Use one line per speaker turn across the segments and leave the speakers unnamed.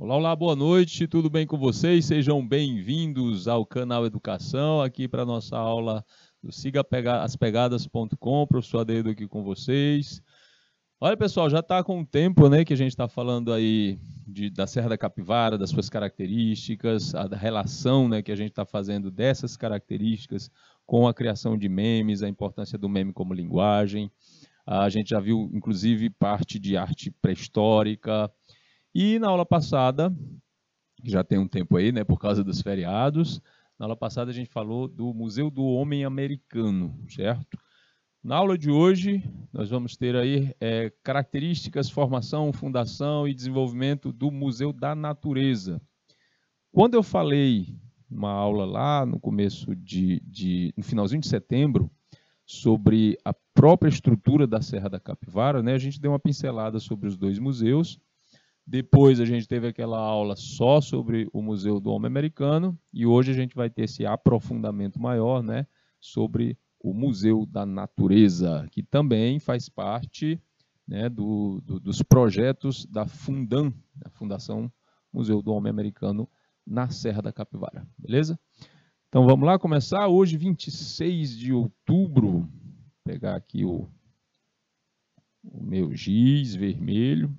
Olá, olá, boa noite, tudo bem com vocês? Sejam bem-vindos ao canal Educação, aqui para a nossa aula do sigaaspegadas.com, professor Adedo aqui com vocês. Olha, pessoal, já está com um tempo, né, que a gente está falando aí da Serra da Capivara, das suas características, da relação, né, que a gente está fazendo dessas características com a criação de memes, a importância do meme como linguagem. A gente já viu, inclusive, parte de arte pré-histórica. E na aula passada, que já tem um tempo aí, né, por causa dos feriados, na aula passada a gente falou do Museu do Homem Americano, certo? Na aula de hoje, nós vamos ter aí características, formação, fundação e desenvolvimento do Museu da Natureza. Quando eu falei uma aula lá no começo no finalzinho de setembro, sobre a própria estrutura da Serra da Capivara, né, a gente deu uma pincelada sobre os dois museus. Depois a gente teve aquela aula só sobre o Museu do Homem Americano e hoje a gente vai ter esse aprofundamento maior, né, sobre o Museu da Natureza, que também faz parte, né, dos projetos da Fundam, a Fundação Museu do Homem Americano na Serra da Capivara, beleza? Então vamos lá começar, hoje 26 de outubro, vou pegar aqui o meu giz vermelho.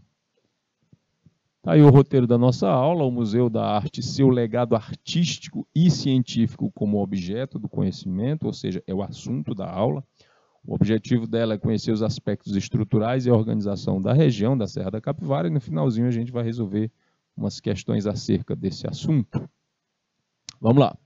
Tá aí o roteiro da nossa aula, o Museu da Arte, seu legado artístico e científico como objeto do conhecimento, ou seja, é o assunto da aula. O objetivo dela é conhecer os aspectos estruturais e a organização da região da Serra da Capivara, e no finalzinho a gente vai resolver umas questões acerca desse assunto. Vamos lá.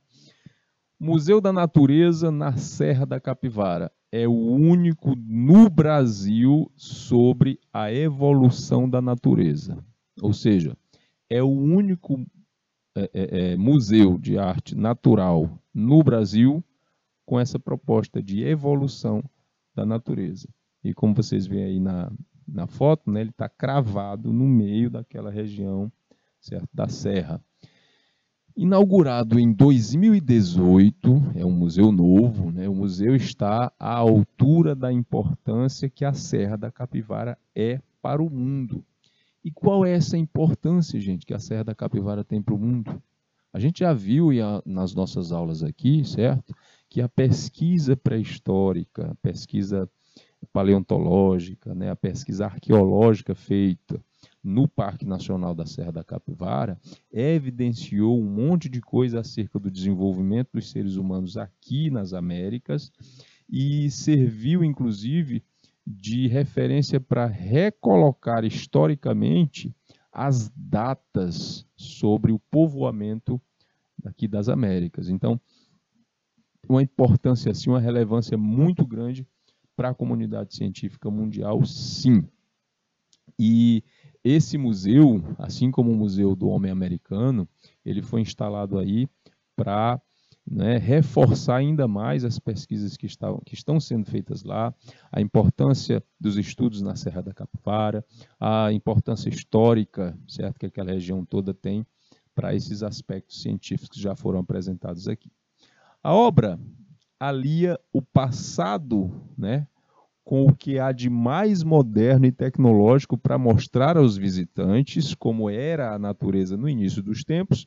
Museu da Natureza na Serra da Capivara é o único no Brasil sobre a evolução da natureza. Ou seja, é o único museu de arte natural no Brasil com essa proposta de evolução da natureza. E como vocês veem aí na foto, né, ele está cravado no meio daquela região, certo, da serra. Inaugurado em 2018, é um museu novo, né, o museu está à altura da importância que a Serra da Capivara é para o mundo. E qual é essa importância, gente, que a Serra da Capivara tem para o mundo? A gente já viu nas nossas aulas aqui, certo? Que a pesquisa pré-histórica, a pesquisa paleontológica, né, a pesquisa arqueológica feita no Parque Nacional da Serra da Capivara evidenciou um monte de coisa acerca do desenvolvimento dos seres humanos aqui nas Américas e serviu, inclusive, de referência para recolocar historicamente as datas sobre o povoamento aqui das Américas. Então, uma importância, assim, uma relevância muito grande para a comunidade científica mundial, sim. E esse museu, assim como o Museu do Homem Americano, ele foi instalado aí para, né, reforçar ainda mais as pesquisas que estão sendo feitas lá, a importância dos estudos na Serra da Capivara, a importância histórica, certo, que aquela região toda tem para esses aspectos científicos que já foram apresentados aqui. A obra alia o passado, né, com o que há de mais moderno e tecnológico para mostrar aos visitantes como era a natureza no início dos tempos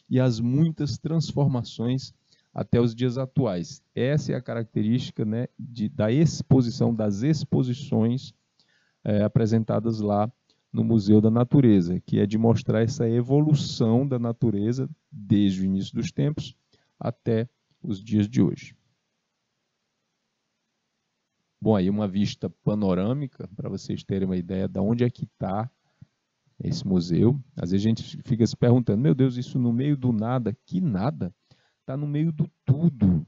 e as muitas transformações até os dias atuais. Essa é a característica, né, da exposição, das exposições apresentadas lá no Museu da Natureza, que é de mostrar essa evolução da natureza desde o início dos tempos até os dias de hoje. Bom, aí uma vista panorâmica, para vocês terem uma ideia de onde é que está esse museu. Às vezes a gente fica se perguntando, meu Deus, isso no meio do nada? Que nada? Está no meio do tudo.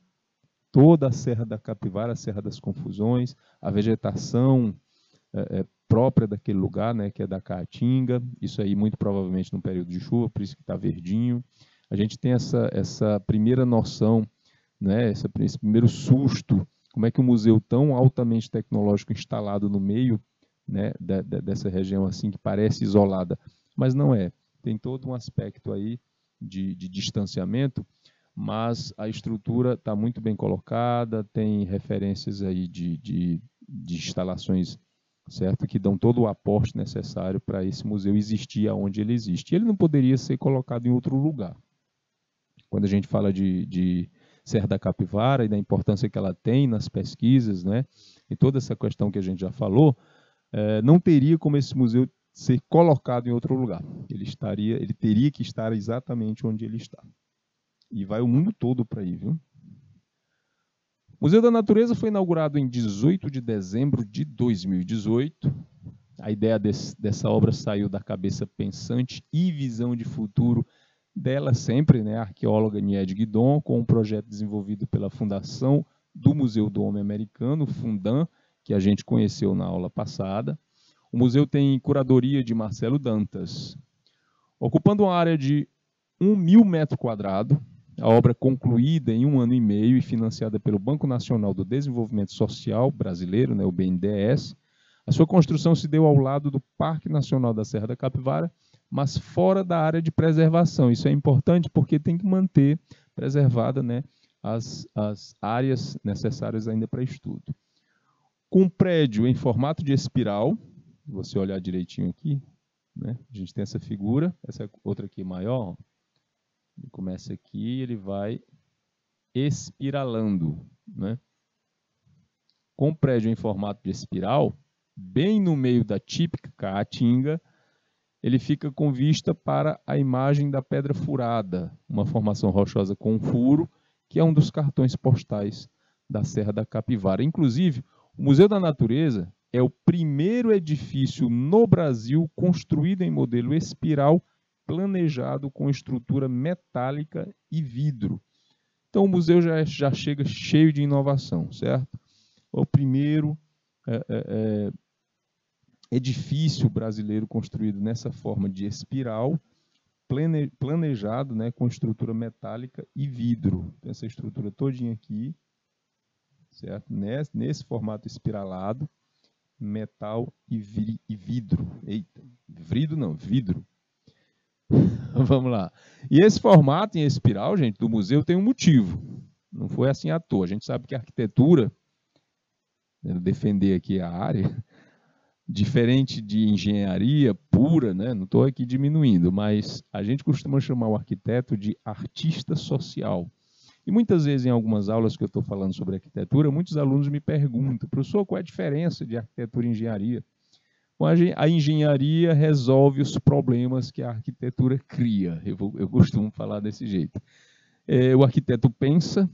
Toda a Serra da Capivara, a Serra das Confusões, a vegetação própria daquele lugar, né, que é da Caatinga, isso aí muito provavelmente no período de chuva, por isso que está verdinho. A gente tem essa primeira noção, né, esse primeiro susto, como é que um museu tão altamente tecnológico instalado no meio, né, dessa região assim que parece isolada, mas não é. Tem todo um aspecto aí de distanciamento, mas a estrutura está muito bem colocada, tem referências aí de instalações certo? Que dão todo o aporte necessário para esse museu existir aonde ele existe. E ele não poderia ser colocado em outro lugar. Quando a gente fala de Serra da Capivara e da importância que ela tem nas pesquisas, né? E toda essa questão que a gente já falou, não teria como esse museu ser colocado em outro lugar. Ele teria que estar exatamente onde ele está. E vai o mundo todo para aí, viu? O Museu da Natureza foi inaugurado em 18 de dezembro de 2018. A ideia dessa obra saiu da cabeça pensante e visão de futuro dela sempre, né, a arqueóloga Nied Guidon, com um projeto desenvolvido pela Fundação do Museu do Homem Americano, Fundan, que a gente conheceu na aula passada. O museu tem curadoria de Marcelo Dantas. Ocupando uma área de 1.000 metros quadrados, a obra concluída em 1 ano e meio e financiada pelo Banco Nacional do Desenvolvimento Social Brasileiro, né, o BNDES, a sua construção se deu ao lado do Parque Nacional da Serra da Capivara, mas fora da área de preservação. Isso é importante porque tem que manter preservada, né, as áreas necessárias ainda para estudo. Com um prédio em formato de espiral, se você olhar direitinho aqui, né, a gente tem essa figura, essa outra aqui maior, ele começa aqui e ele vai espiralando, né? Com o prédio em formato de espiral, bem no meio da típica caatinga, ele fica com vista para a imagem da Pedra Furada, uma formação rochosa com furo, que é um dos cartões postais da Serra da Capivara. Inclusive, o Museu da Natureza é o primeiro edifício no Brasil construído em modelo espiral, planejado com estrutura metálica e vidro. Então, o museu já chega cheio de inovação, certo? O primeiro edifício brasileiro construído nessa forma de espiral, planejado, né, com estrutura metálica e vidro. Tem essa estrutura todinha aqui, certo? Nesse formato espiralado, metal e vidro. Eita, vidro. Vamos lá. E esse formato em espiral, gente, do museu tem um motivo. Não foi assim à toa. A gente sabe que a arquitetura, defender aqui a área, diferente de engenharia pura, né? Não estou aqui diminuindo, mas a gente costuma chamar o arquiteto de artista social. E muitas vezes, em algumas aulas que eu estou falando sobre arquitetura, muitos alunos me perguntam, professor, qual é a diferença de arquitetura e engenharia? A engenharia resolve os problemas que a arquitetura cria. Eu costumo falar desse jeito. O arquiteto pensa,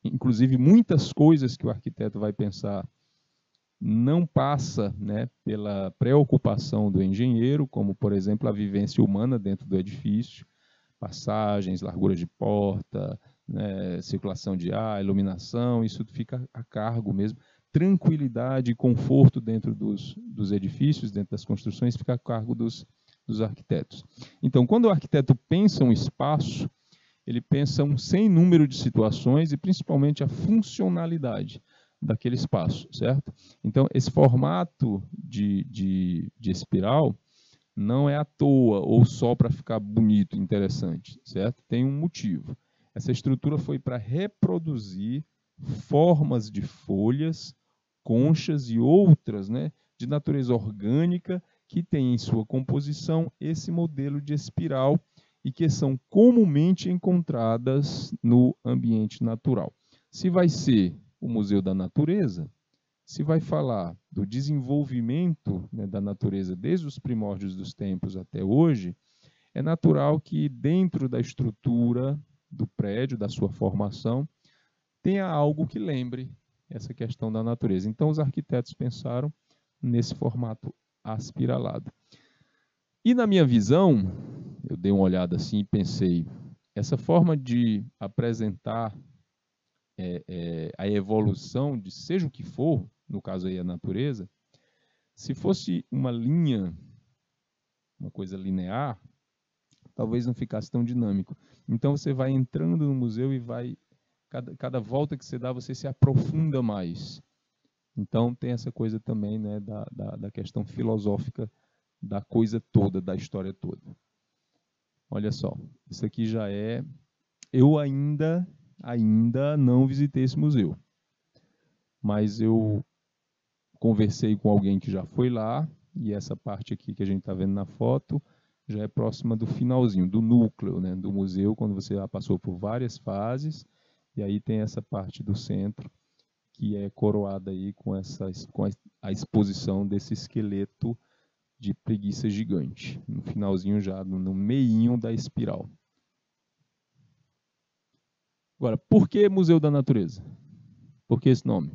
inclusive muitas coisas que o arquiteto vai pensar não passa, né, pela preocupação do engenheiro, como, por exemplo, a vivência humana dentro do edifício, passagens, largura de porta, né, circulação de ar, iluminação, isso fica a cargo mesmo. Tranquilidade e conforto dentro dos edifícios, dentro das construções, fica a cargo dos arquitetos. Então, quando o arquiteto pensa um espaço, ele pensa um sem número de situações e principalmente a funcionalidade daquele espaço, certo? Então, esse formato de espiral não é à toa ou só para ficar bonito, interessante, certo? Tem um motivo. Essa estrutura foi para reproduzir formas de folhas, conchas e outras, né, de natureza orgânica que tem em sua composição esse modelo de espiral e que são comumente encontradas no ambiente natural. Se vai ser o Museu da Natureza, se vai falar do desenvolvimento, né, da natureza desde os primórdios dos tempos até hoje, é natural que dentro da estrutura do prédio, da sua formação, tenha algo que lembre essa questão da natureza. Então, os arquitetos pensaram nesse formato aspiralado. E na minha visão, eu dei uma olhada assim e pensei, essa forma de apresentar a evolução de seja o que for, no caso aí a natureza, se fosse uma linha, uma coisa linear, talvez não ficasse tão dinâmico. Então você vai entrando no museu e vai, cada volta que você dá, você se aprofunda mais. Então tem essa coisa também, né, da questão filosófica da coisa toda, da história toda. Olha só, isso aqui já é... Eu ainda não visitei esse museu, mas eu conversei com alguém que já foi lá, e essa parte aqui que a gente está vendo na foto já é próxima do finalzinho, do núcleo, né, do museu, quando você já passou por várias fases, e aí tem essa parte do centro, que é coroada aí com a exposição desse esqueleto de preguiça gigante, no finalzinho já, no meinho da espiral. Agora, por que Museu da Natureza? Por que esse nome?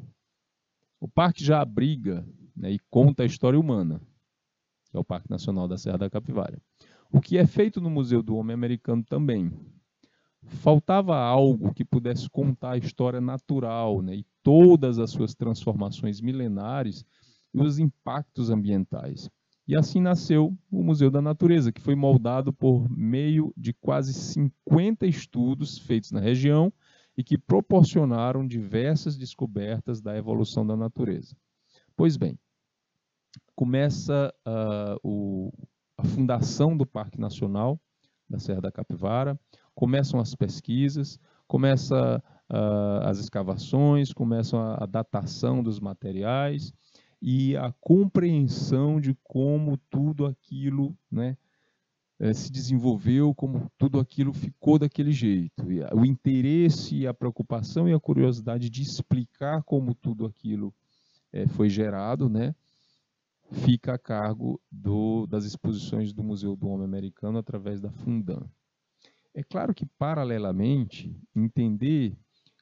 O parque já abriga, né, e conta a história humana, que é o Parque Nacional da Serra da Capivara. O que é feito no Museu do Homem Americano também. Faltava algo que pudesse contar a história natural, né, e todas as suas transformações milenares e os impactos ambientais. E assim nasceu o Museu da Natureza, que foi moldado por meio de quase 50 estudos feitos na região e que proporcionaram diversas descobertas da evolução da natureza. Pois bem, começa a fundação do Parque Nacional da Serra da Capivara, começam as pesquisas, começam as escavações, começam a datação dos materiais e a compreensão de como tudo aquilo, né, se desenvolveu, como tudo aquilo ficou daquele jeito. E o interesse, a preocupação e a curiosidade de explicar como tudo aquilo foi gerado, né, fica a cargo das exposições do Museu do Homem Americano através da Fundam. É claro que, paralelamente, entender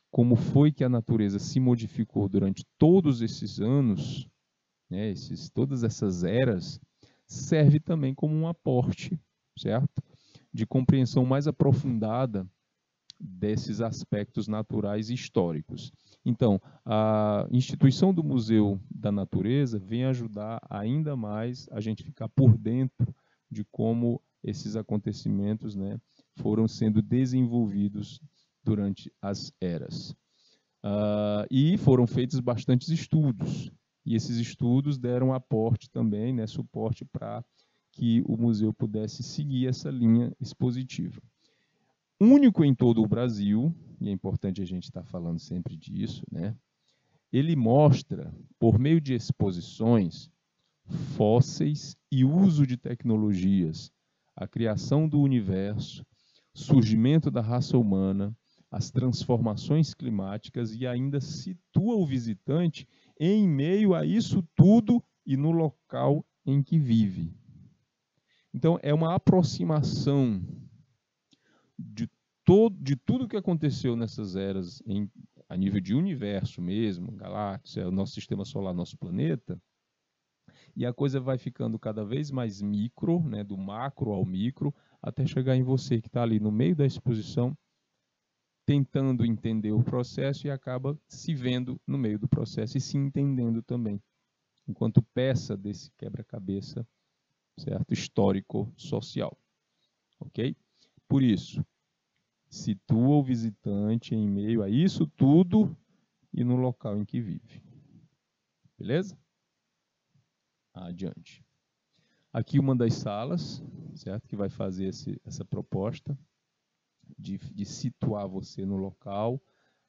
como foi que a natureza se modificou durante todos esses anos, né, todas essas eras, serve também como um aporte, certo? De compreensão mais aprofundada desses aspectos naturais e históricos. Então, a instituição do Museu da Natureza vem ajudar ainda mais a gente ficar por dentro de como esses acontecimentos, né, foram sendo desenvolvidos durante as eras. E foram feitos bastantes estudos, e esses estudos deram aporte também, né, suporte para que o museu pudesse seguir essa linha expositiva. Único em todo o Brasil, e é importante a gente estar falando sempre disso, né? Ele mostra, por meio de exposições, fósseis e uso de tecnologias, a criação do universo, surgimento da raça humana, as transformações climáticas e ainda situa o visitante em meio a isso tudo e no local em que vive. Então, é uma aproximação de tudo que aconteceu nessas eras a nível de universo mesmo, galáxia, o nosso sistema solar, nosso planeta, e a coisa vai ficando cada vez mais micro, né, do macro ao micro, até chegar em você que está ali no meio da exposição, tentando entender o processo e acaba se vendo no meio do processo e se entendendo também, enquanto peça desse quebra-cabeça, certo? Histórico-social. Ok? Por isso, situa o visitante em meio a isso tudo e no local em que vive. Beleza? Adiante. Aqui uma das salas, certo? Que vai fazer essa proposta de situar você no local,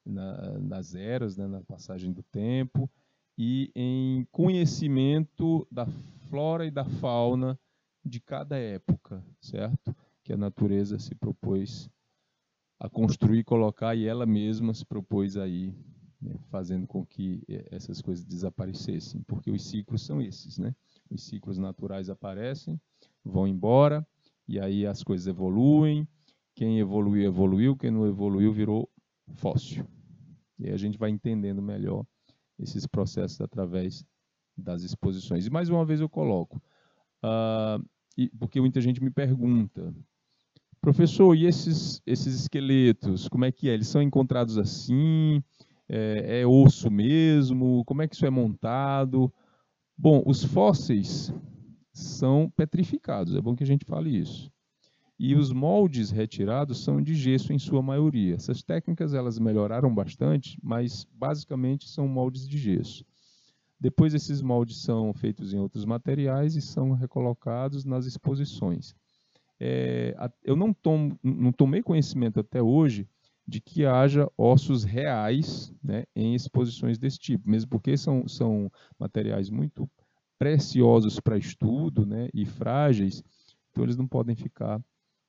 nas eras, né? Na passagem do tempo e em conhecimento da flora e da fauna de cada época, certo? Que a natureza se propôs a construir, colocar, e ela mesma se propôs aí, né, fazendo com que essas coisas desaparecessem, porque os ciclos são esses, né? Os ciclos naturais aparecem, vão embora, e aí as coisas evoluem, quem evoluiu, evoluiu, quem não evoluiu, virou fóssil. E aí a gente vai entendendo melhor esses processos através das exposições. E mais uma vez eu coloco, porque muita gente me pergunta, professor, e esses esqueletos, como é que é? Eles são encontrados assim? É osso mesmo? Como é que isso é montado? Bom, os fósseis são petrificados, é bom que a gente fale isso. E os moldes retirados são de gesso em sua maioria. Essas técnicas elas melhoraram bastante, mas basicamente são moldes de gesso. Depois esses moldes são feitos em outros materiais e são recolocados nas exposições. Eu não tomei conhecimento até hoje de que haja ossos reais, né, em exposições desse tipo, mesmo porque são materiais muito preciosos para estudo, né, e frágeis, então eles não podem ficar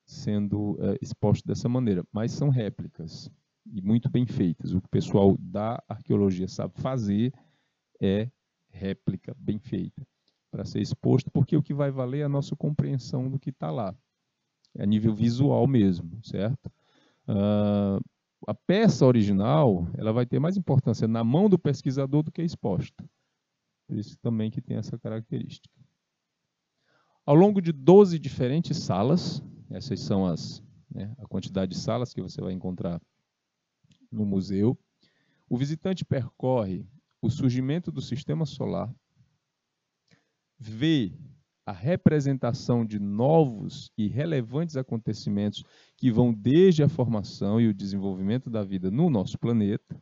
sendo expostos dessa maneira, mas são réplicas e muito bem feitas. O que o pessoal da arqueologia sabe fazer é réplica bem feita para ser exposto, porque o que vai valer é a nossa compreensão do que está lá, é a nível visual mesmo, certo? A peça original ela vai ter mais importância na mão do pesquisador do que exposta. Por isso também que tem essa característica. Ao longo de 12 diferentes salas, essas são a quantidade de salas que você vai encontrar no museu, o visitante percorre o surgimento do sistema solar, vê a representação de novos e relevantes acontecimentos que vão desde a formação e o desenvolvimento da vida no nosso planeta,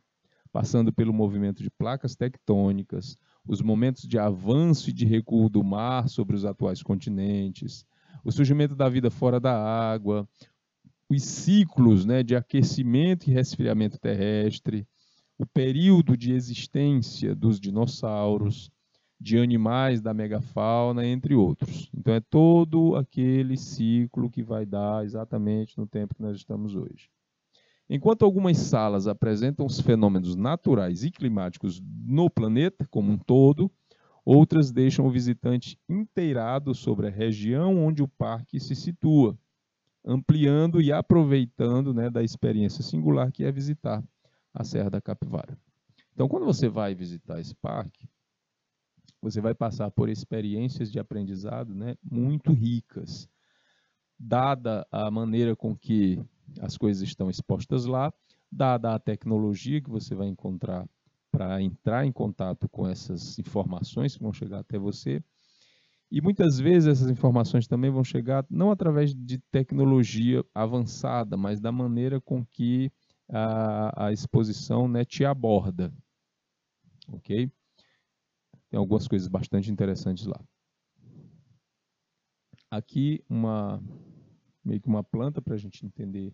passando pelo movimento de placas tectônicas, os momentos de avanço e de recuo do mar sobre os atuais continentes, o surgimento da vida fora da água, os ciclos, né, de aquecimento e resfriamento terrestre, o período de existência dos dinossauros, de animais da megafauna, entre outros. Então, é todo aquele ciclo que vai dar exatamente no tempo que nós estamos hoje. Enquanto algumas salas apresentam os fenômenos naturais e climáticos no planeta como um todo, outras deixam o visitante inteirado sobre a região onde o parque se situa, ampliando e aproveitando, né, da experiência singular que é visitar a Serra da Capivara. Então, quando você vai visitar esse parque, você vai passar por experiências de aprendizado, né, muito ricas, dada a maneira com que as coisas estão expostas lá, dada a tecnologia que você vai encontrar para entrar em contato com essas informações que vão chegar até você. E muitas vezes essas informações também vão chegar não através de tecnologia avançada, mas da maneira com que a exposição, né, te aborda. Ok? Tem algumas coisas bastante interessantes lá. Aqui meio que uma planta para a gente entender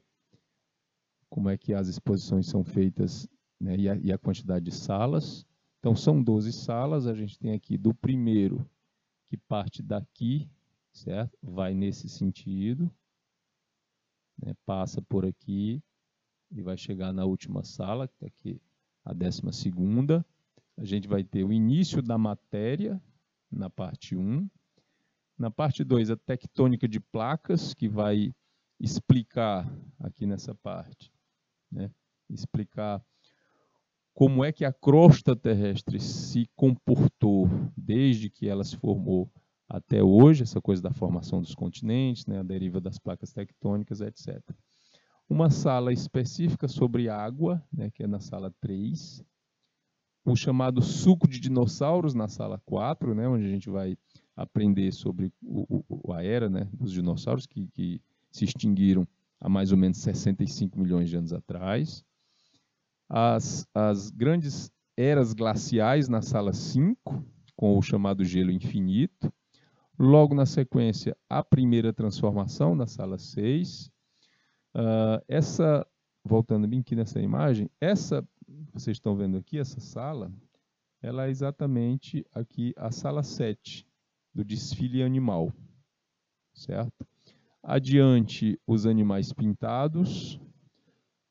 como é que as exposições são feitas, né, e a quantidade de salas. Então são 12 salas, a gente tem aqui do primeiro que parte daqui, certo? Vai nesse sentido, né, passa por aqui e vai chegar na última sala, que é aqui a 12ª. A gente vai ter o início da matéria na parte 1. Na parte 2, a tectônica de placas, que vai explicar aqui nessa parte, né, explicar como é que a crosta terrestre se comportou desde que ela se formou até hoje, essa coisa da formação dos continentes, né, a deriva das placas tectônicas, etc. Uma sala específica sobre água, né, que é na sala 3. O chamado suco de dinossauros, na sala 4, né, onde a gente vai aprender sobre a era, né, dos dinossauros que se extinguiram há mais ou menos 65 milhões de anos atrás. As grandes eras glaciais na sala 5, com o chamado gelo infinito. Logo na sequência, a primeira transformação na sala 6. Voltando bem aqui nessa imagem, vocês estão vendo aqui, essa sala, ela é exatamente aqui a sala 7 do desfile animal, certo? Adiante, os animais pintados,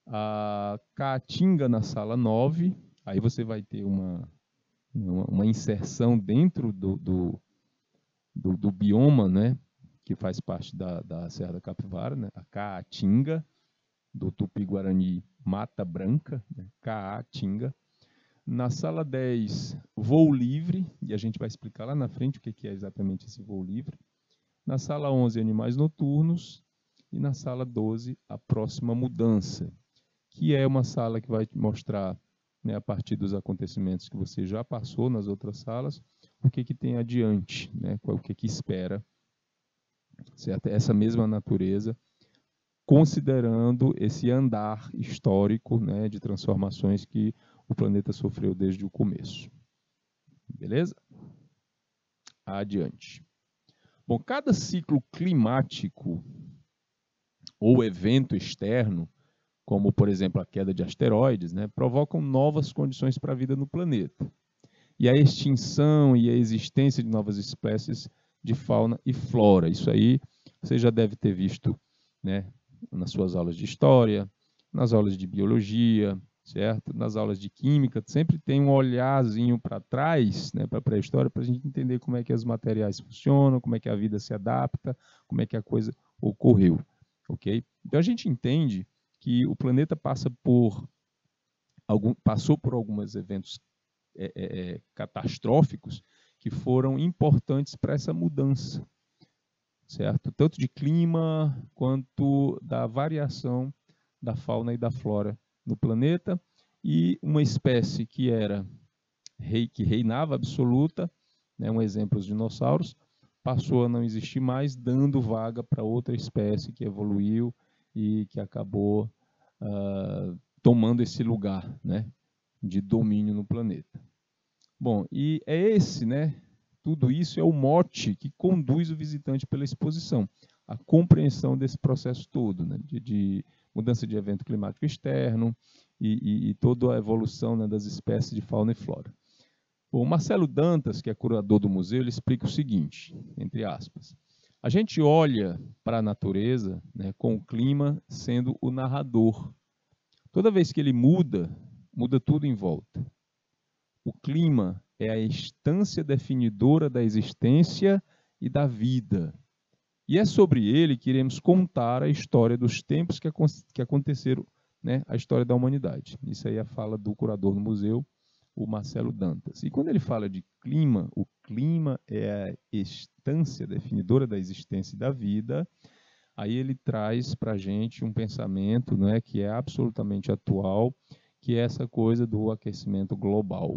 a caatinga na sala 9, aí você vai ter uma inserção dentro do bioma, né, que faz parte da Serra da Capivara, né, a caatinga, do Tupi-Guarani Mata Branca, né, caatinga. Na sala 10, voo livre, e a gente vai explicar lá na frente o que é exatamente esse voo livre. Na sala 11, animais noturnos. E na sala 12, a próxima mudança, que é uma sala que vai te mostrar, né, a partir dos acontecimentos que você já passou nas outras salas, o que tem adiante, né, o que espera, certo? Essa mesma natureza, considerando esse andar histórico, né, de transformações que o planeta sofreu desde o começo. Beleza? Adiante. Bom, cada ciclo climático ou evento externo como, por exemplo, a queda de asteroides, né, provocam novas condições para a vida no planeta. E a extinção e a existência de novas espécies de fauna e flora. Isso aí você já deve ter visto, né, nas suas aulas de história, nas aulas de biologia, certo? Nas aulas de química, sempre tem um olharzinho para trás, né, para a pré-história, para a gente entender como é que os materiais funcionam, como é que a vida se adapta, como é que a coisa ocorreu, ok? Então a gente entende que o planeta passou por alguns eventos catastróficos que foram importantes para essa mudança, certo? Tanto de clima quanto da variação da fauna e da flora no planeta, e uma espécie que reinava absoluta, né, um exemplo, os dinossauros, passou a não existir mais, dando vaga para outra espécie que evoluiu e que acabou tomando esse lugar, né, de domínio no planeta. Bom, e é esse, né, tudo isso é o mote que conduz o visitante pela exposição, a compreensão desse processo todo, né, de mudança de evento climático externo e toda a evolução, né, das espécies de fauna e flora. O Marcelo Dantas, que é curador do museu, ele explica o seguinte, entre aspas, a gente olha para a natureza, né, com o clima sendo o narrador. Toda vez que ele muda tudo em volta. O clima é a instância definidora da existência e da vida. E é sobre ele que iremos contar a história dos tempos que aconteceram, né, a história da humanidade. Isso aí é a fala do curador do museu, o Marcelo Dantas. E quando ele fala de clima, o clima é a instância definidora da existência e da vida, aí ele traz para a gente um pensamento, né, que é absolutamente atual, que é essa coisa do aquecimento global.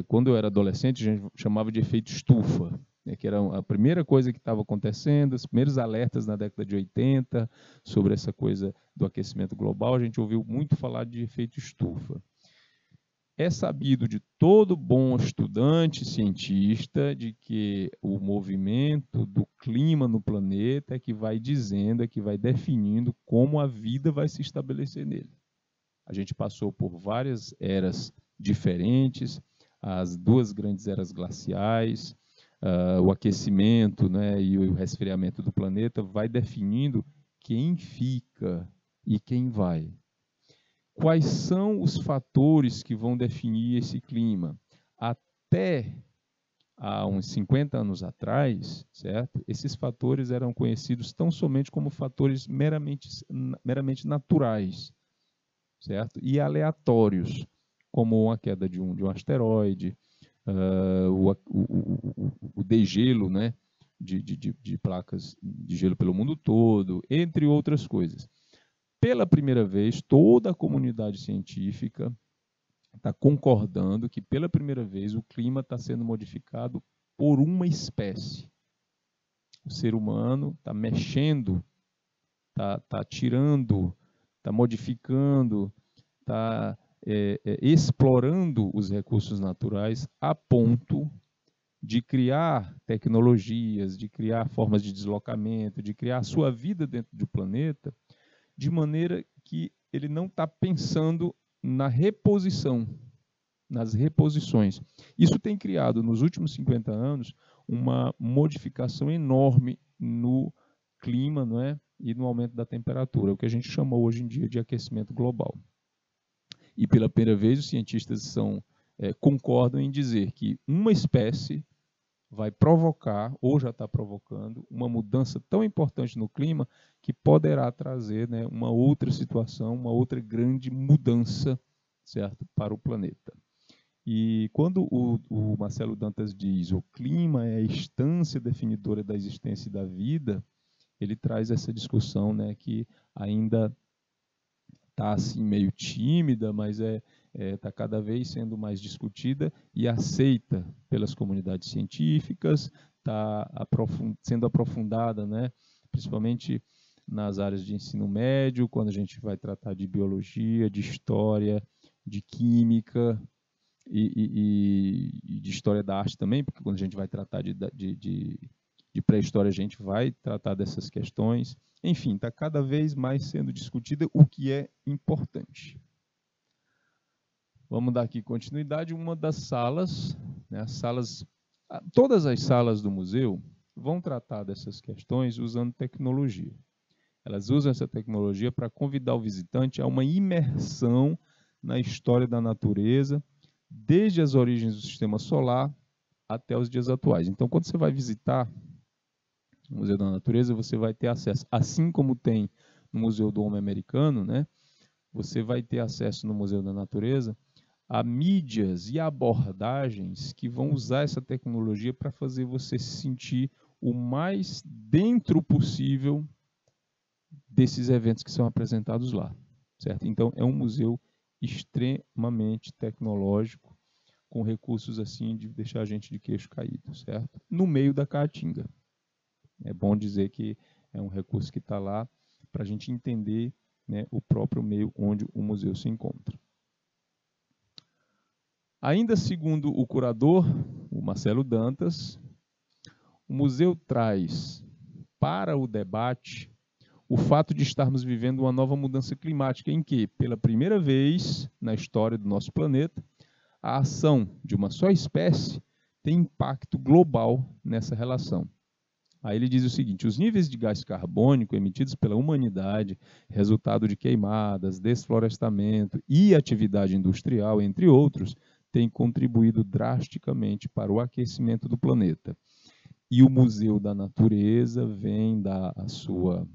Quando eu era adolescente, a gente chamava de efeito estufa, né, que era a primeira coisa que estava acontecendo, os primeiros alertas na década de 80 sobre essa coisa do aquecimento global, a gente ouviu muito falar de efeito estufa. É sabido de todo bom estudante cientista de que o movimento do clima no planeta é que vai dizendo, é que vai definindo como a vida vai se estabelecer nele. A gente passou por várias eras diferentes, as duas grandes eras glaciais, o aquecimento, né, e o resfriamento do planeta vai definindo quem fica e quem vai. Quais são os fatores que vão definir esse clima? Até há uns 50 anos atrás, certo? Esses fatores eram conhecidos tão somente como fatores meramente naturais, certo? E aleatórios, como a queda de um asteroide, o degelo, né, de placas de gelo pelo mundo todo, entre outras coisas. Pela primeira vez, toda a comunidade científica está concordando que, pela primeira vez, o clima está sendo modificado por uma espécie. O ser humano está mexendo, está tirando, está modificando, está explorando os recursos naturais a ponto de criar tecnologias, de criar formas de deslocamento, de criar a sua vida dentro do planeta, de maneira que ele não está pensando na reposição, nas reposições. Isso tem criado, nos últimos 50 anos, uma modificação enorme no clima, não é? E no aumento da temperatura, o que a gente chama hoje em dia de aquecimento global. E pela primeira vez, os cientistas concordam em dizer que uma espécie vai provocar, ou já está provocando, uma mudança tão importante no clima que poderá trazer, né, uma outra situação, uma outra grande mudança, certo, para o planeta. E quando o Marcelo Dantas diz o clima é a instância definidora da existência e da vida, ele traz essa discussão, né, que ainda está assim meio tímida, mas está cada vez sendo mais discutida e aceita pelas comunidades científicas, está sendo aprofundada, né, principalmente nas áreas de ensino médio, quando a gente vai tratar de biologia, de história, de química e de história da arte também, porque quando a gente vai tratar de pré-história, a gente vai tratar dessas questões. Enfim, está cada vez mais sendo discutida, o que é importante. Vamos dar aqui continuidade. Uma das salas, né, todas as salas do museu vão tratar dessas questões usando tecnologia. Elas usam essa tecnologia para convidar o visitante a uma imersão na história da natureza, desde as origens do sistema solar até os dias atuais. Então, quando você vai visitar o Museu da Natureza, você vai ter acesso, assim como tem no Museu do Homem Americano, né? Você vai ter acesso no Museu da Natureza a mídias e abordagens que vão usar essa tecnologia para fazer você se sentir o mais dentro possível desses eventos que são apresentados lá, certo? Então, é um museu extremamente tecnológico, com recursos assim de deixar a gente de queixo caído, certo? No meio da Caatinga. É bom dizer que é um recurso que está lá para a gente entender, né, o próprio meio onde o museu se encontra. Ainda segundo o curador, o Marcelo Dantas, o museu traz para o debate o fato de estarmos vivendo uma nova mudança climática em que, pela primeira vez na história do nosso planeta, a ação de uma só espécie tem impacto global nessa relação. Aí ele diz o seguinte: os níveis de gás carbônico emitidos pela humanidade, resultado de queimadas, desflorestamento e atividade industrial, entre outros, têm contribuído drasticamente para o aquecimento do planeta. E o Museu da Natureza vem dar a sua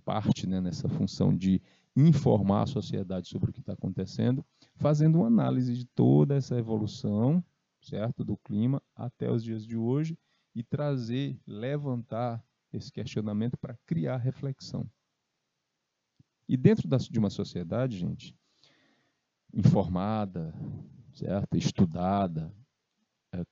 parte, né, nessa função de informar a sociedade sobre o que está acontecendo, fazendo uma análise de toda essa evolução, certo, do clima até os dias de hoje, e trazer, levantar esse questionamento para criar reflexão. E dentro de uma sociedade, gente, informada, certo, estudada,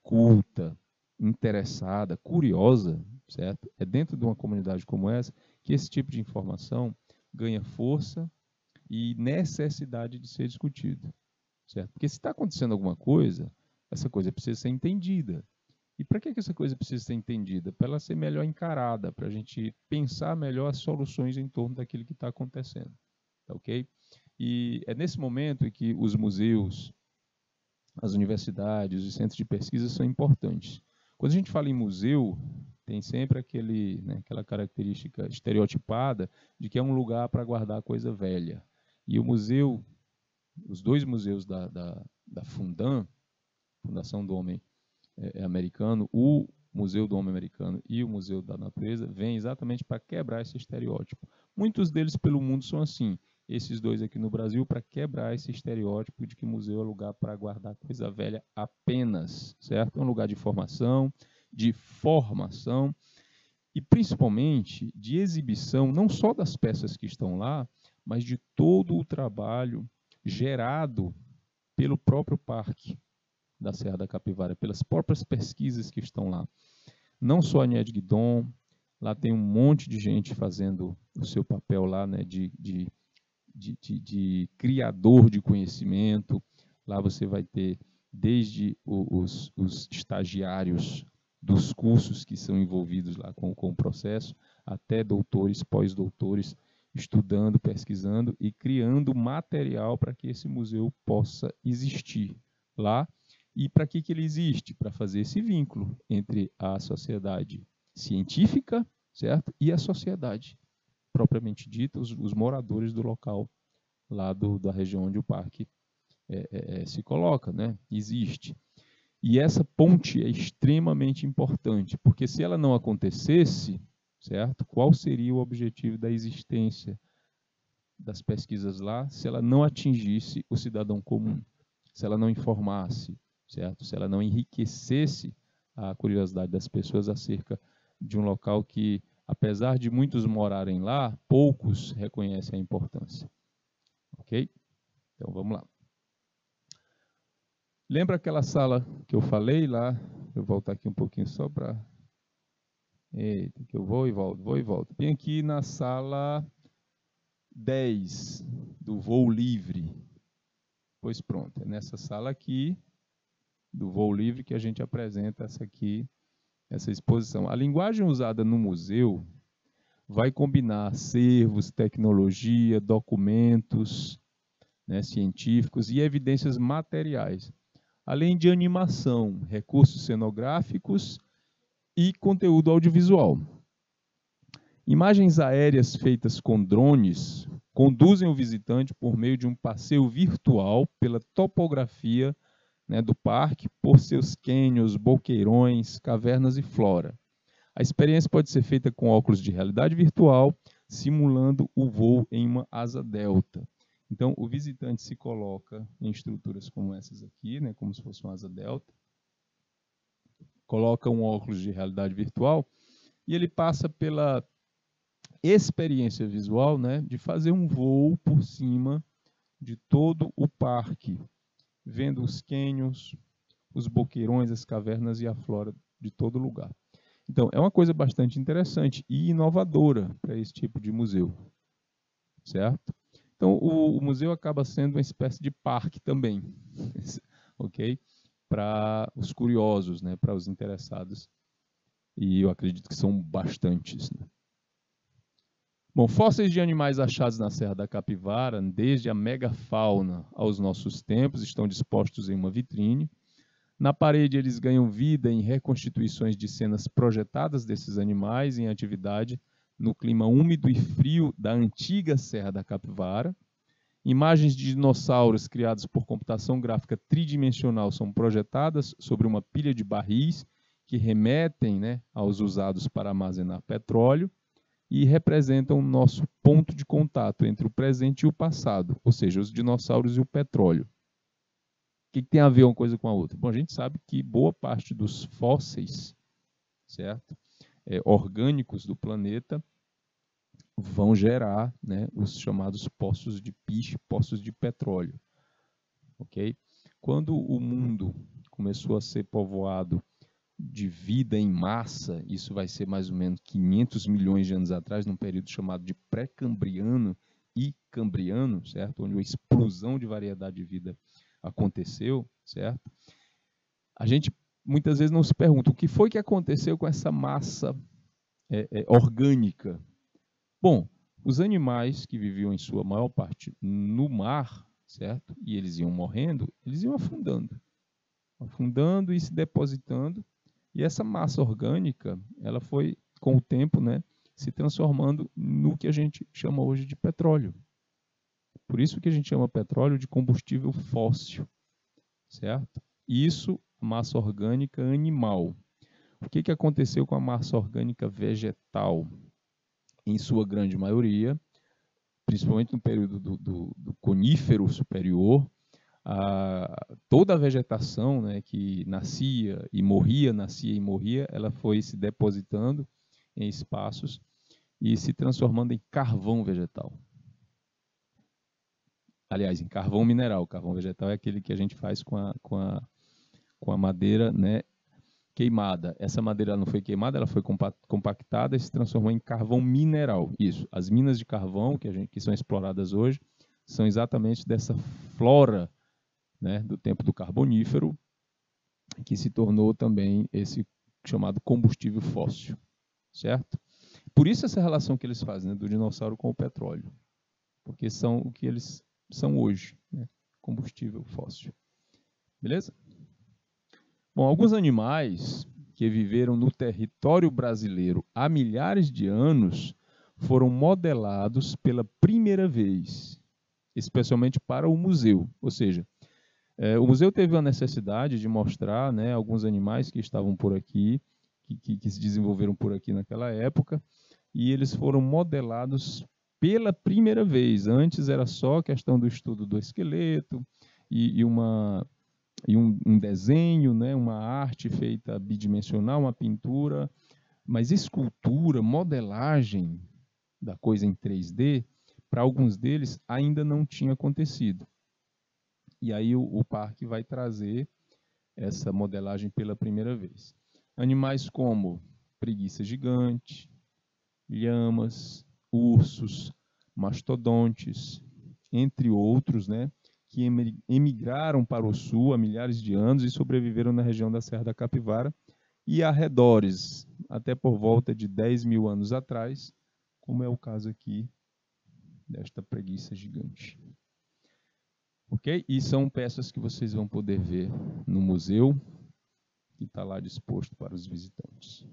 culta, interessada, curiosa, certo? É dentro de uma comunidade como essa que esse tipo de informação ganha força e necessidade de ser discutido, certo? Porque se está acontecendo alguma coisa, essa coisa precisa ser entendida. E para que essa coisa precisa ser entendida? Para ela ser melhor encarada, para a gente pensar melhor as soluções em torno daquilo que está acontecendo. Tá, ok? E é nesse momento que os museus, as universidades, os centros de pesquisa são importantes. Quando a gente fala em museu, tem sempre aquela característica estereotipada de que é um lugar para guardar coisa velha. E o museu, os dois museus da Fundam, Fundação do Homem Americano, o Museu do Homem Americano e o Museu da Natureza, vêm exatamente para quebrar esse estereótipo. Muitos deles pelo mundo são assim. Esses dois aqui no Brasil para quebrar esse estereótipo de que museu é lugar para guardar coisa velha apenas, certo? É um lugar de formação e principalmente de exibição, não só das peças que estão lá, mas de todo o trabalho gerado pelo próprio parque da Serra da Capivara, pelas próprias pesquisas que estão lá. Não só a Nied Guidon, lá tem um monte de gente fazendo o seu papel lá, né, de criador de conhecimento. Lá você vai ter desde os estagiários dos cursos que são envolvidos lá com o processo, até doutores, pós-doutores, estudando, pesquisando e criando material para que esse museu possa existir lá. E para que ele existe? Para fazer esse vínculo entre a sociedade científica, certo? E a sociedade propriamente dita, os moradores do local, lá da região onde o parque se coloca, né? Existe. E essa ponte é extremamente importante, porque se ela não acontecesse, certo? Qual seria o objetivo da existência das pesquisas lá se ela não atingisse o cidadão comum, se ela não informasse, certo? Se ela não enriquecesse a curiosidade das pessoas acerca de um local que, apesar de muitos morarem lá, poucos reconhecem a importância. Ok? Então, vamos lá. Lembra aquela sala que eu falei lá? Eu vou voltar aqui um pouquinho só para... Eita, que eu vou e volto. Bem aqui na sala 10 do voo livre. Pois pronto, é nessa sala aqui do voo livre que a gente apresenta essa exposição. A linguagem usada no museu vai combinar cervos, tecnologia, documentos, né, científicos e evidências materiais, além de animação, recursos cenográficos e conteúdo audiovisual. Imagens aéreas feitas com drones conduzem o visitante por meio de um passeio virtual pela topografia, né, do parque, por seus cânions, boqueirões, cavernas e flora. A experiência pode ser feita com óculos de realidade virtual, simulando o voo em uma asa delta. Então, o visitante se coloca em estruturas como essas aqui, né, como se fosse uma asa delta, coloca um óculos de realidade virtual e ele passa pela experiência visual, né, de fazer um voo por cima de todo o parque, vendo os cânions, os boqueirões, as cavernas e a flora de todo lugar. Então, é uma coisa bastante interessante e inovadora para esse tipo de museu, certo? Então, o museu acaba sendo uma espécie de parque também, ok? Para os curiosos, né? Para os interessados. E eu acredito que são bastantes, né? Bom, fósseis de animais achados na Serra da Capivara, desde a megafauna aos nossos tempos, estão dispostos em uma vitrine. Na parede, eles ganham vida em reconstituições de cenas projetadas desses animais em atividade no clima úmido e frio da antiga Serra da Capivara. Imagens de dinossauros criadas por computação gráfica tridimensional são projetadas sobre uma pilha de barris que remetem, né, aos usados para armazenar petróleo e representam o nosso ponto de contato entre o presente e o passado, ou seja, os dinossauros e o petróleo. O que tem a ver uma coisa com a outra? Bom, a gente sabe que boa parte dos fósseis, certo? Orgânicos do planeta vão gerar, né, os chamados poços de piche, poços de petróleo. Okay? Quando o mundo começou a ser povoado de vida em massa, isso vai ser mais ou menos 500 milhões de anos atrás, num período chamado de pré-cambriano e cambriano, certo? Onde a explosão de variedade de vida aconteceu, certo? A gente muitas vezes não se pergunta o que foi que aconteceu com essa massa orgânica. Bom, os animais que viviam em sua maior parte no mar, certo? E eles iam morrendo, eles iam afundando e se depositando. E essa massa orgânica, ela foi, com o tempo, né, se transformando no que a gente chama hoje de petróleo. Por isso que a gente chama petróleo de combustível fóssil, certo? Isso, massa orgânica animal. O que aconteceu com a massa orgânica vegetal? Em sua grande maioria, principalmente no período do conífero superior, toda a vegetação, né, que nascia e morria, ela foi se depositando em espaços e se transformando em carvão vegetal. Aliás, em carvão mineral. O carvão vegetal é aquele que a gente faz com a madeira, né, queimada. Essa madeira não foi queimada, ela foi compactada e se transformou em carvão mineral. Isso. As minas de carvão que são exploradas hoje são exatamente dessa flora, né, do tempo do Carbonífero, que se tornou também esse chamado combustível fóssil, certo? Por isso essa relação que eles fazem, né, do dinossauro com o petróleo, porque são o que eles são hoje, né, combustível fóssil. Beleza? Bom, alguns animais que viveram no território brasileiro há milhares de anos foram modelados pela primeira vez, especialmente para o museu. Ou seja, o museu teve a necessidade de mostrar, né, alguns animais que estavam por aqui, que se desenvolveram por aqui naquela época, e eles foram modelados pela primeira vez. Antes era só questão do estudo do esqueleto e um desenho, né, uma arte feita bidimensional, uma pintura, mas escultura, modelagem da coisa em 3D, para alguns deles ainda não tinha acontecido. E aí o parque vai trazer essa modelagem pela primeira vez. Animais como preguiça gigante, lhamas, ursos, mastodontes, entre outros, né, que emigraram para o sul há milhares de anos e sobreviveram na região da Serra da Capivara e arredores, até por volta de 10 mil anos atrás, como é o caso aqui desta preguiça gigante. Ok? E são peças que vocês vão poder ver no museu, que está lá disposto para os visitantes.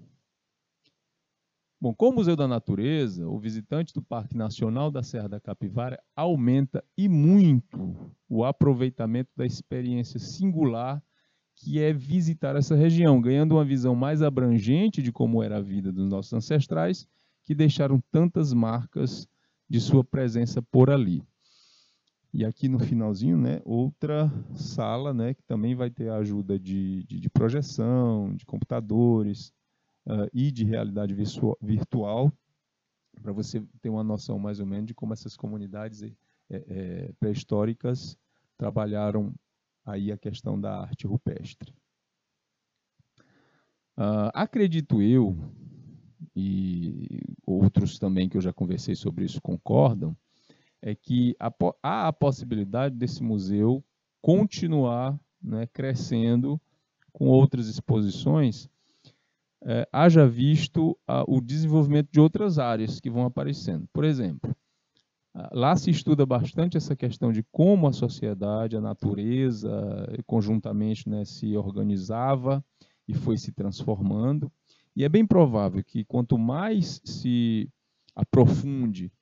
Bom, com o Museu da Natureza, o visitante do Parque Nacional da Serra da Capivara aumenta e muito o aproveitamento da experiência singular que é visitar essa região, ganhando uma visão mais abrangente de como era a vida dos nossos ancestrais, que deixaram tantas marcas de sua presença por ali. E aqui no finalzinho, né, outra sala, né, que também vai ter a ajuda de projeção, de computadores e de realidade virtual, para você ter uma noção mais ou menos de como essas comunidades pré-históricas trabalharam aí a questão da arte rupestre. Acredito eu, e outros também que eu já conversei sobre isso concordam, é que há a possibilidade desse museu continuar, né, crescendo com outras exposições, haja visto o desenvolvimento de outras áreas que vão aparecendo. Por exemplo, lá se estuda bastante essa questão de como a sociedade, a natureza, conjuntamente, né, se organizava e foi se transformando. E é bem provável que quanto mais se aprofunde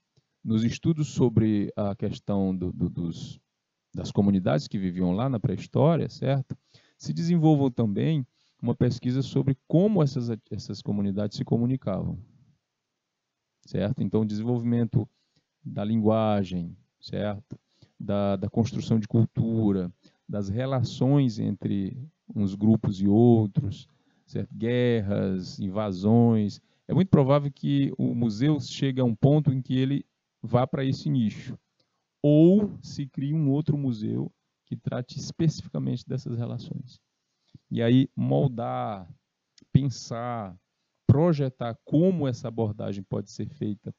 nos estudos sobre a questão das comunidades que viviam lá na pré-história, certo? Se desenvolvam também uma pesquisa sobre como essas comunidades se comunicavam, certo? Então, o desenvolvimento da linguagem, certo? Da construção de cultura, das relações entre uns grupos e outros, certo? Guerras, invasões. É muito provável que o museu chegue a um ponto em que ele vá para esse nicho. Ou se crie um outro museu que trate especificamente dessas relações. E aí moldar, pensar, projetar como essa abordagem pode ser feita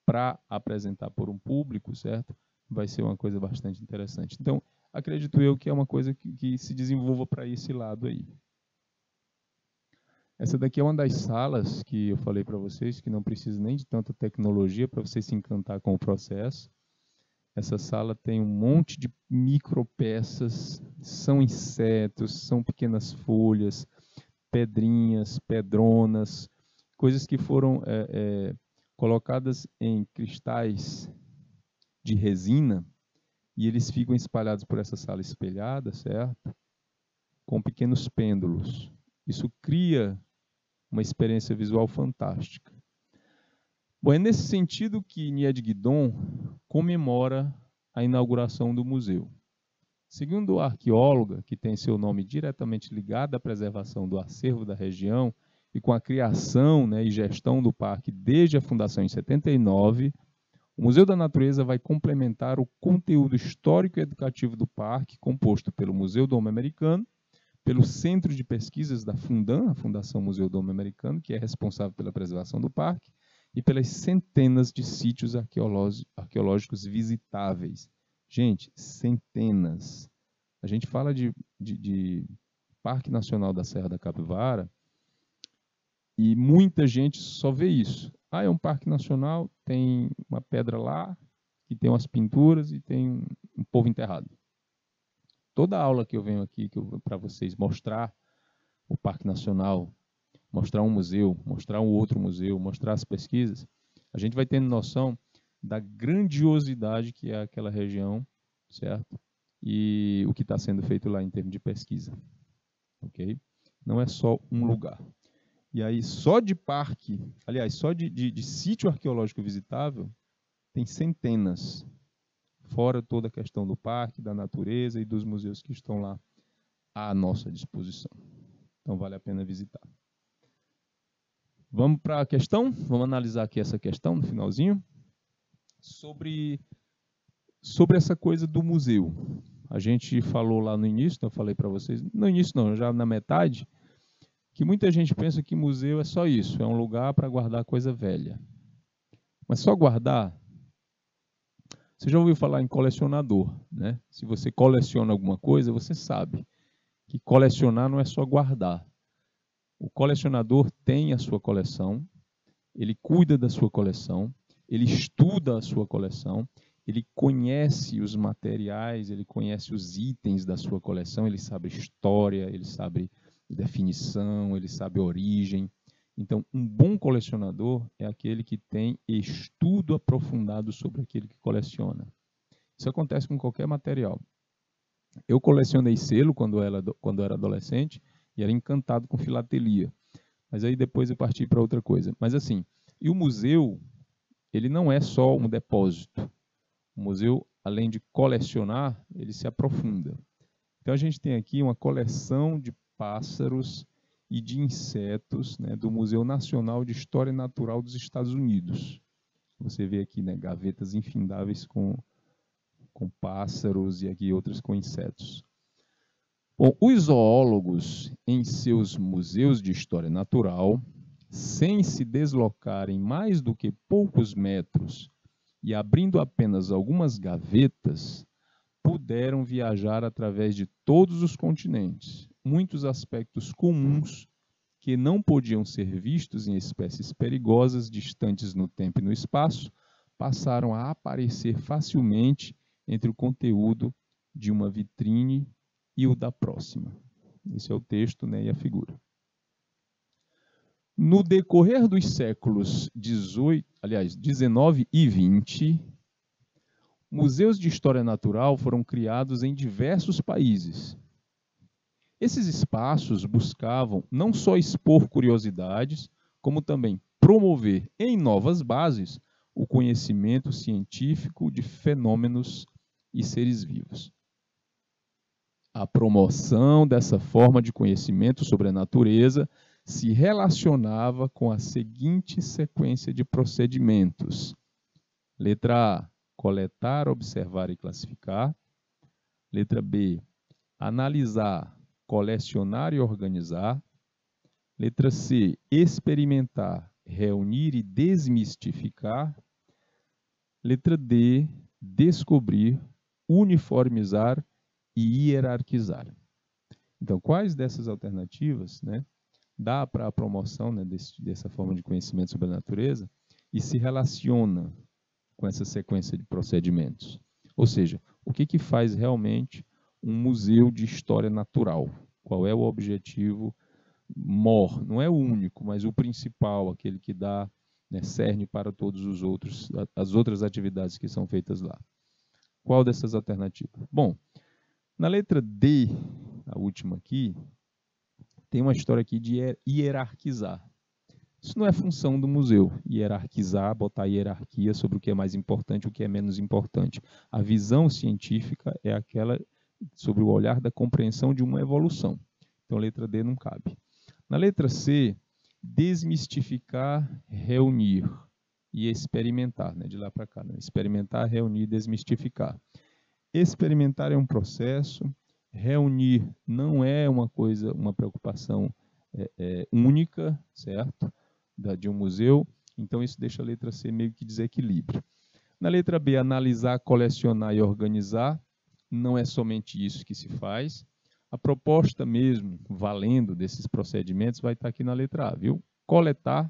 para apresentar por um público, certo? Vai ser uma coisa bastante interessante. Então, acredito eu que é uma coisa que se desenvolva para esse lado aí. Essa daqui é uma das salas que eu falei para vocês, que não precisa nem de tanta tecnologia para você se encantar com o processo. Essa sala tem um monte de micropeças, são insetos, são pequenas folhas, pedrinhas, pedronas, coisas que foram colocadas em cristais de resina e eles ficam espalhados por essa sala espelhada, certo? Com pequenos pêndulos. Isso cria uma experiência visual fantástica. Bom, é nesse sentido que Nied Guidon comemora a inauguração do museu. Segundo a arqueóloga, que tem seu nome diretamente ligado à preservação do acervo da região e com a criação, né, e gestão do parque desde a fundação em 79, o Museu da Natureza vai complementar o conteúdo histórico e educativo do parque, composto pelo Museu do Homem Americano, pelo Centro de Pesquisas da Fundam, a Fundação Museu do Homem Americano, que é responsável pela preservação do parque, e pelas centenas de sítios arqueológicos visitáveis. Gente, centenas. A gente fala de Parque Nacional da Serra da Capivara e muita gente só vê isso. Ah, é um parque nacional, tem uma pedra lá, que tem umas pinturas e tem um povo enterrado. Toda aula que eu venho aqui para vocês mostrar o Parque Nacional, mostrar um museu, mostrar um outro museu, mostrar as pesquisas, a gente vai tendo noção da grandiosidade que é aquela região, certo? E o que está sendo feito lá em termos de pesquisa, ok? Não é só um lugar. E aí, só de parque, aliás, só de sítio arqueológico visitável, tem centenas, fora toda a questão do parque, da natureza e dos museus que estão lá à nossa disposição. Então, vale a pena visitar. Vamos para a questão? Vamos analisar aqui essa questão no finalzinho. Sobre essa coisa do museu. A gente falou lá no início, eu falei para vocês, no início não, já na metade, que muita gente pensa que museu é só isso, é um lugar para guardar coisa velha. Mas só guardar? Você já ouviu falar em colecionador, né? Se você coleciona alguma coisa, você sabe que colecionar não é só guardar. O colecionador tem a sua coleção, ele cuida da sua coleção, ele estuda a sua coleção, ele conhece os materiais, ele conhece os itens da sua coleção, ele sabe história, ele sabe definição, ele sabe origem. Então, um bom colecionador é aquele que tem estudo aprofundado sobre aquilo que coleciona. Isso acontece com qualquer material. Eu colecionei selo quando era adolescente e era encantado com filatelia. Mas aí depois eu parti para outra coisa. Mas assim, e o museu, ele não é só um depósito. O museu, além de colecionar, ele se aprofunda. Então a gente tem aqui uma coleção de pássaros e de insetos, né, do Museu Nacional de História Natural dos Estados Unidos. Você vê aqui, né, gavetas infindáveis com pássaros e aqui outras com insetos. Bom, os zoólogos, em seus museus de história natural, sem se deslocarem mais do que poucos metros e abrindo apenas algumas gavetas, puderam viajar através de todos os continentes. Muitos aspectos comuns que não podiam ser vistos em espécies perigosas, distantes no tempo e no espaço, passaram a aparecer facilmente entre o conteúdo de uma vitrine e o da próxima. Esse é o texto, né, e a figura. No decorrer dos séculos 19 e 20, museus de história natural foram criados em diversos países. Esses espaços buscavam não só expor curiosidades, como também promover em novas bases o conhecimento científico de fenômenos e seres vivos. A promoção dessa forma de conhecimento sobre a natureza se relacionava com a seguinte sequência de procedimentos. Letra A, coletar, observar e classificar. Letra B, analisar, colecionar e organizar. Letra C, experimentar, reunir e desmistificar. Letra D, descobrir, uniformizar e hierarquizar. Então, quais dessas alternativas, né, dá para a promoção, né, dessa forma de conhecimento sobre a natureza e se relaciona com essa sequência de procedimentos? Ou seja, o que faz realmente um museu de história natural? Qual é o objetivo maior? Não é o único, mas o principal, aquele que dá, né, cerne para todos os outros, as outras atividades que são feitas lá. Qual dessas alternativas? Bom, na letra D, a última aqui, tem uma história aqui de hierarquizar. Isso não é função do museu, hierarquizar, botar hierarquia sobre o que é mais importante e o que é menos importante. A visão científica é aquela sobre o olhar da compreensão de uma evolução. Então, a letra D não cabe. Na letra C, desmistificar, reunir e experimentar, né? De lá para cá, né? Experimentar, reunir, desmistificar. Experimentar é um processo, reunir não é uma coisa, uma preocupação única, certo? De um museu, então isso deixa a letra C meio que desequilíbrio. Na letra B, analisar, colecionar e organizar, não é somente isso que se faz. A proposta mesmo, valendo desses procedimentos, vai estar aqui na letra A, viu? Coletar,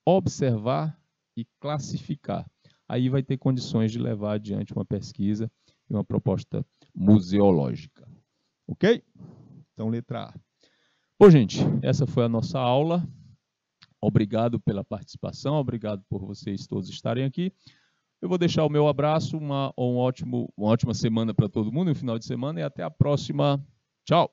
observar e classificar. Aí vai ter condições de levar adiante uma pesquisa e uma proposta museológica. Ok? Então, letra A. Bom, gente, essa foi a nossa aula. Obrigado pela participação, obrigado por vocês todos estarem aqui. Eu vou deixar o meu abraço, uma ótima semana para todo mundo, um final de semana, e até a próxima. Tchau!